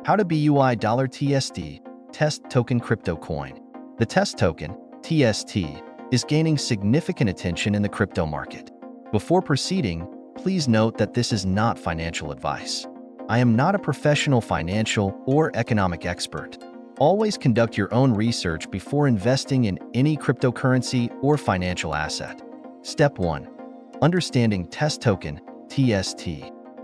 How to BUI $TST Test Token Crypto Coin. The TEST token, TST, is gaining significant attention in the crypto market. Before proceeding, please note that this is not financial advice. I am not a professional financial or economic expert. Always conduct your own research before investing in any cryptocurrency or financial asset. Step 1. Understanding TEST token, TST.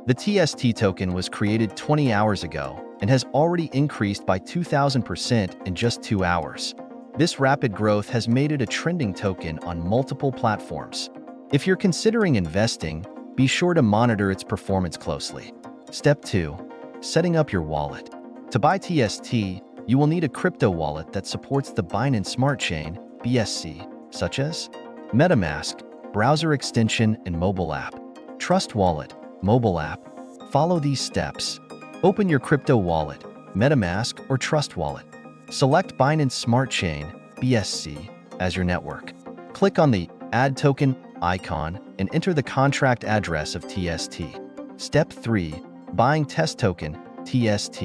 The TST token was created 20 hours ago and has already increased by 2,000% in just 2 hours. This rapid growth has made it a trending token on multiple platforms. If you're considering investing, be sure to monitor its performance closely. Step 2. Setting up your wallet. To buy TST, you will need a crypto wallet that supports the Binance Smart Chain, BSC, such as MetaMask, browser extension, and mobile app. Trust Wallet, mobile app. Follow these steps. Open your crypto wallet, MetaMask or Trust Wallet. Select Binance Smart Chain, BSC, as your network. Click on the Add Token icon and enter the contract address of TST. Step 3. Buying TEST token, TST.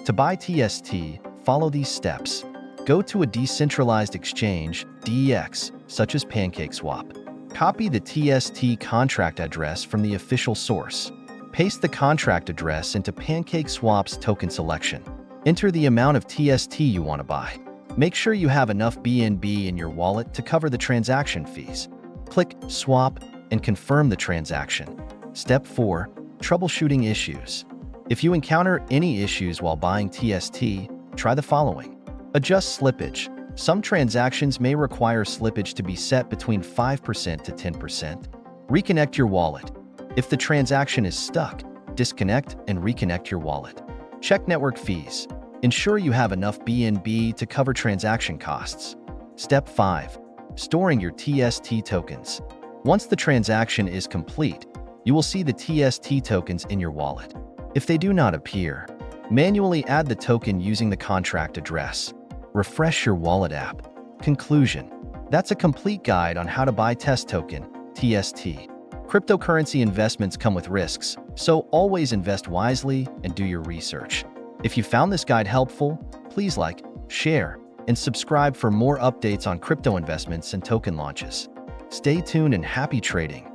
To buy TST, follow these steps. Go to a decentralized exchange, DEX, such as PancakeSwap. Copy the TST contract address from the official source. Paste the contract address into PancakeSwap's token selection. Enter the amount of TST you want to buy. Make sure you have enough BNB in your wallet to cover the transaction fees. Click Swap and confirm the transaction. Step 4. Troubleshooting issues. If you encounter any issues while buying TST, try the following. Adjust slippage. Some transactions may require slippage to be set between 5% to 10%. Reconnect your wallet. If the transaction is stuck, disconnect and reconnect your wallet. Check network fees. Ensure you have enough BNB to cover transaction costs. Step 5. Storing your TST tokens. Once the transaction is complete, you will see the TST tokens in your wallet. If they do not appear, manually add the token using the contract address. Refresh your wallet app. Conclusion. That's a complete guide on how to buy TEST token, TST. Cryptocurrency investments come with risks, so always invest wisely and do your research. If you found this guide helpful, please like, share, and subscribe for more updates on crypto investments and token launches. Stay tuned and happy trading.